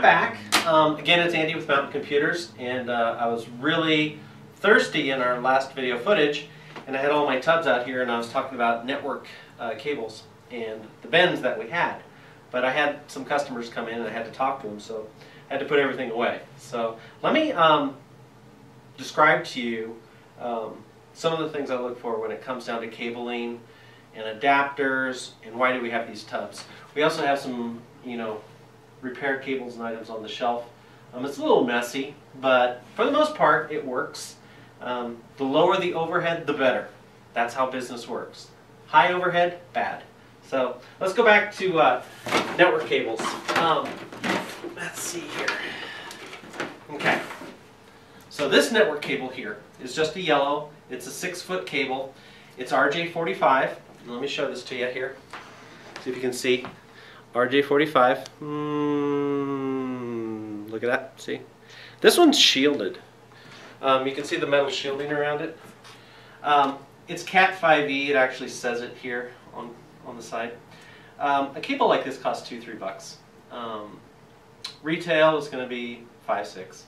I'm back. Again, it's Andy with Mountain Computers, and I was really thirsty in our last video footage, and I had all my tubs out here, and I was talking about network cables and the bends that we had. But I had some customers come in, and I had to talk to them, so I had to put everything away. So let me describe to you some of the things I look for when it comes down to cabling and adapters, and why do we have these tubs. We also have some, repair cables and items on the shelf. It's a little messy, but for the most part it works. The lower the overhead, the better. That's how business works. High overhead, bad. So let's go back to network cables. Let's see here. Okay. So this network cable here is just a yellow. It's a 6-foot cable. It's RJ45. Let me show this to you here. See if you can see. RJ45. Look at that. See? This one's shielded. You can see the metal shielding around it. It's Cat 5e. It actually says it here on the side. A cable like this costs $2-3. Retail is going to be $5-6.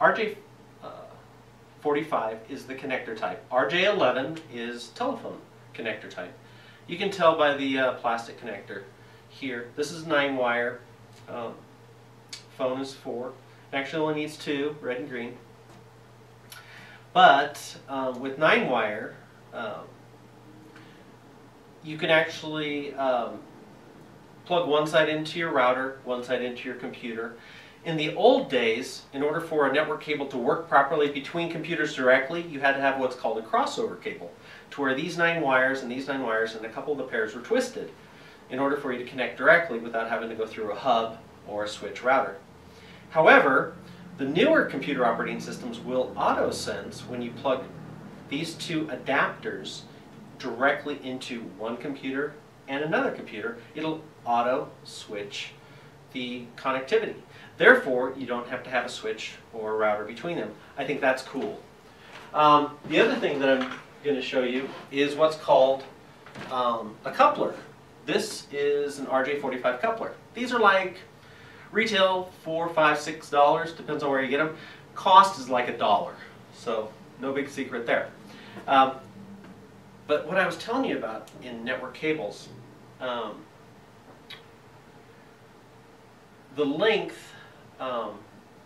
RJ45 is the connector type. RJ11 is telephone connector type. You can tell by the plastic connector here. This is 9-wire. Phone is 4. It actually only needs 2, red and green. But with 9-wire, you can actually plug one side into your router, one side into your computer. In the old days, in order for a network cable to work properly between computers directly, you had to have what's called a crossover cable, to where these 9 wires and these 9 wires and a couple of the pairs were twisted in order for you to connect directly without having to go through a hub or a switch router. However, the newer computer operating systems will auto-sense when you plug these 2 adapters directly into one computer and another computer. It'll auto-switch the connectivity. Therefore, you don't have to have a switch or a router between them. I think that's cool. The other thing that I'm going to show you is what's called a coupler. This is an RJ45 coupler. These are like retail $4, $5, $6, depends on where you get them. Cost is like $1, so no big secret there. But what I was telling you about in network cables, the length,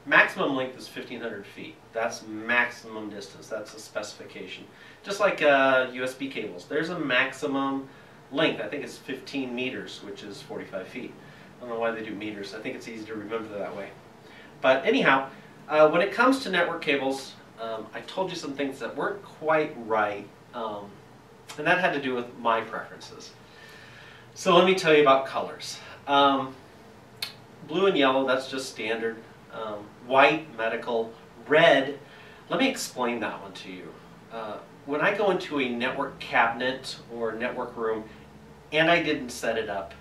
maximum length is 1,500 feet. That's maximum distance. That's a specification. Just like USB cables, there's a maximum length. I think it's 15 meters, which is 45 feet. I don't know why they do meters. I think it's easy to remember that way. But anyhow, when it comes to network cables, I told you some things that weren't quite right, and that had to do with my preferences. So let me tell you about colors. Blue and yellow, that's just standard. White, medical. Red, let me explain that one to you. When I go into a network cabinet or network room and I didn't set it up,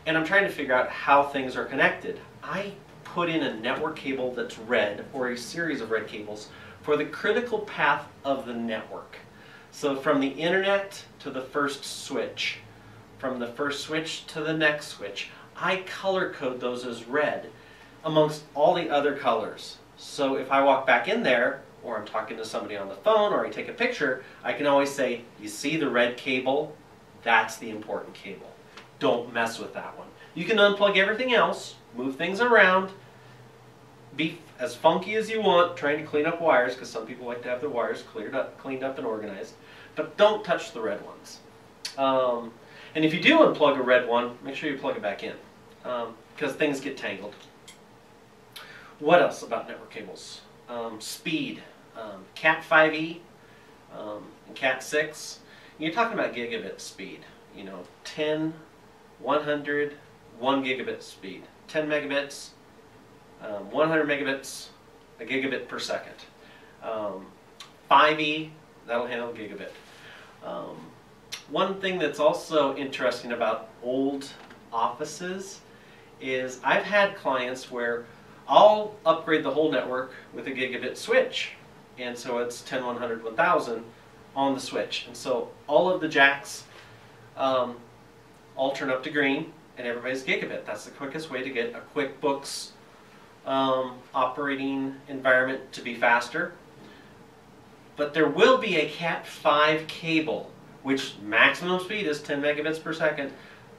and I'm trying to figure out how things are connected, I put in a network cable that's red, or a series of red cables, for the critical path of the network. So from the internet to the first switch, from the first switch to the next switch, I color code those as red amongst all the other colors. So if I walk back in there, or I'm talking to somebody on the phone, or I take a picture, I can always say, you see the red cable? That's the important cable. Don't mess with that one. You can unplug everything else, move things around, be as funky as you want, trying to clean up wires, because some people like to have their wires cleaned up and organized, but don't touch the red ones. And if you do unplug a red one, make sure you plug it back in, because things get tangled. What else about network cables? Speed. Cat 5e and Cat 6. You're talking about gigabit speed. 10, 100, 1 gigabit speed. 10 megabits, 100 megabits, a gigabit per second. 5e, that'll handle gigabit. One thing that's also interesting about old offices is I've had clients where I'll upgrade the whole network with a gigabit switch, and so it's 10, 100, 1000 on the switch, and so all of the jacks all turn up to green, and everybody's gigabit. That's the quickest way to get a QuickBooks operating environment to be faster. But there will be a Cat5 cable, which maximum speed is 10 megabits per second.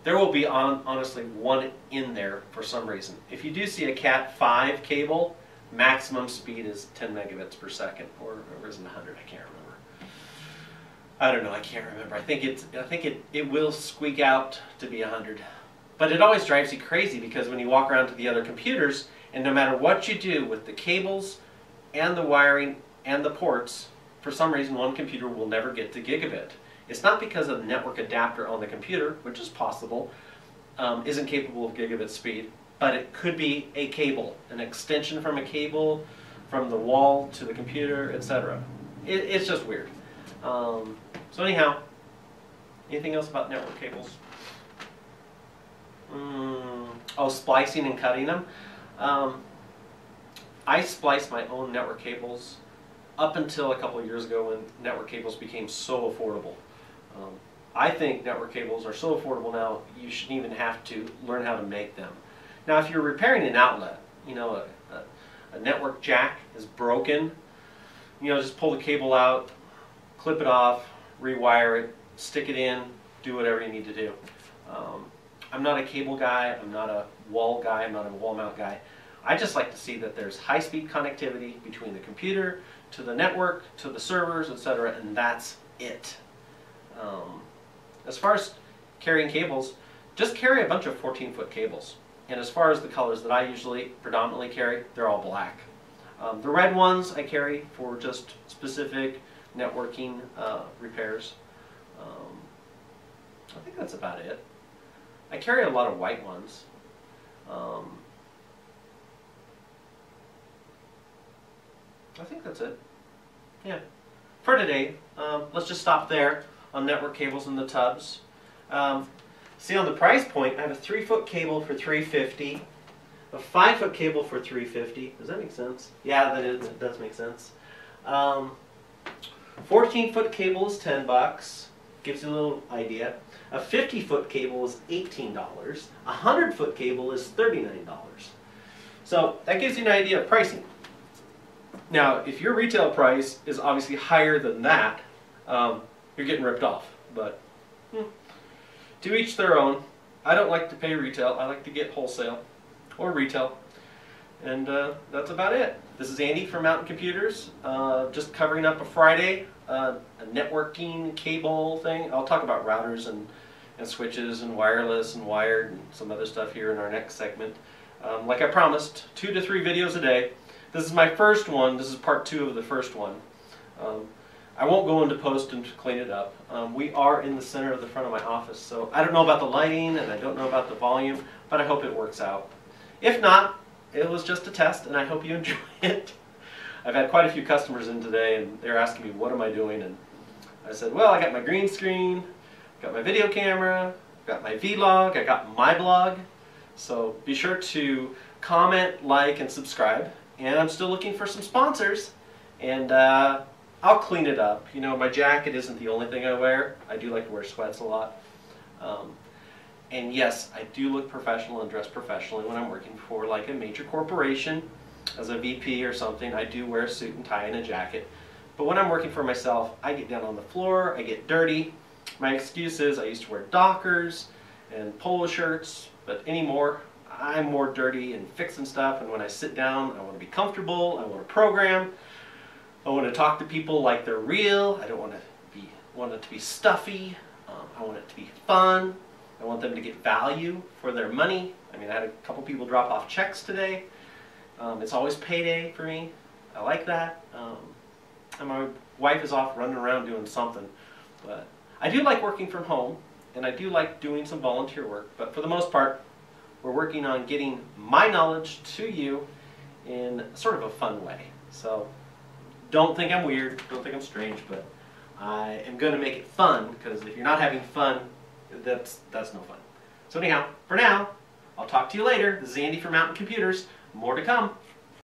There will be, honestly, one in there for some reason. If you do see a Cat5 cable, maximum speed is 10 megabits per second, or is it 100? I can't remember. I don't know. I can't remember. I think it will squeak out to be 100. But it always drives you crazy because when you walk around to the other computers, and no matter what you do with the cables and the wiring and the ports, for some reason one computer will never get to gigabit. It's not because of the network adapter on the computer, which is possible, isn't capable of gigabit speed, but it could be a cable, an extension from a cable, from the wall to the computer, etc. It's just weird. So anyhow, anything else about network cables? Oh, splicing and cutting them. I spliced my own network cables up until a couple of years ago when network cables became so affordable. I think network cables are so affordable now, you shouldn't even have to learn how to make them. Now, if you're repairing an outlet, you know, a network jack is broken, you know, just pull the cable out, clip it off, rewire it, stick it in, do whatever you need to do. I'm not a cable guy, I'm not a wall guy, I'm not a wall mount guy. I just like to see that there's high-speed connectivity between the computer to the network, to the servers, etc., and that's it. As far as carrying cables, just carry a bunch of 14-foot cables. And as far as the colors that I usually predominantly carry, they're all black. The red ones I carry for just specific networking repairs. I think that's about it. I carry a lot of white ones. I think that's it. Yeah. For today, let's just stop there on network cables and the tubs. See, on the price point, I have a 3-foot cable for $350, a 5-foot cable for $350. Does that make sense? Yeah, that does make sense. 14-foot cable is $10. Gives you a little idea. A 50-foot cable is $18. A 100-foot cable is $39. So that gives you an idea of pricing. Now, if your retail price is obviously higher than that, you're getting ripped off. But to each their own. I don't like to pay retail. I like to get wholesale or retail. And that's about it. This is Andy from Mountain Computers, just covering up a Friday, a networking cable thing. I'll talk about routers and switches and wireless and wired and some other stuff here in our next segment. Like I promised, 2 to 3 videos a day. This is my first one. This is part 2 of the first one. I won't go into post and clean it up. We are in the center of the front of my office, so I don't know about the lighting and I don't know about the volume, but I hope it works out. If not, it was just a test and I hope you enjoy it. I've had quite a few customers in today and they're asking me, what am I doing? And I said, well, I got my green screen, got my video camera, got my vlog, I got my blog. So be sure to comment, like, and subscribe. And I'm still looking for some sponsors. And I'll clean it up. You know, my jacket isn't the only thing I wear. I do like to wear sweats a lot. And yes, I do look professional and dress professionally when I'm working for like a major corporation. As a VP or something, I do wear a suit and tie and a jacket. But when I'm working for myself, I get down on the floor, I get dirty. My excuse is I used to wear Dockers and polo shirts, but anymore, I'm more dirty and fixing stuff. And when I sit down, I want to be comfortable, I want to program. I want to talk to people like they're real. I don't want it to be stuffy. I want it to be fun. I want them to get value for their money. I mean, I had a couple people drop off checks today. It's always payday for me. I like that. And my wife is off running around doing something. But I do like working from home, and I do like doing some volunteer work. But for the most part, we're working on getting my knowledge to you in sort of a fun way. So don't think I'm weird, don't think I'm strange, but I am going to make it fun, because if you're not having fun, that's no fun. So anyhow, for now, I'll talk to you later. This is Andy from Mountain Computers. More to come.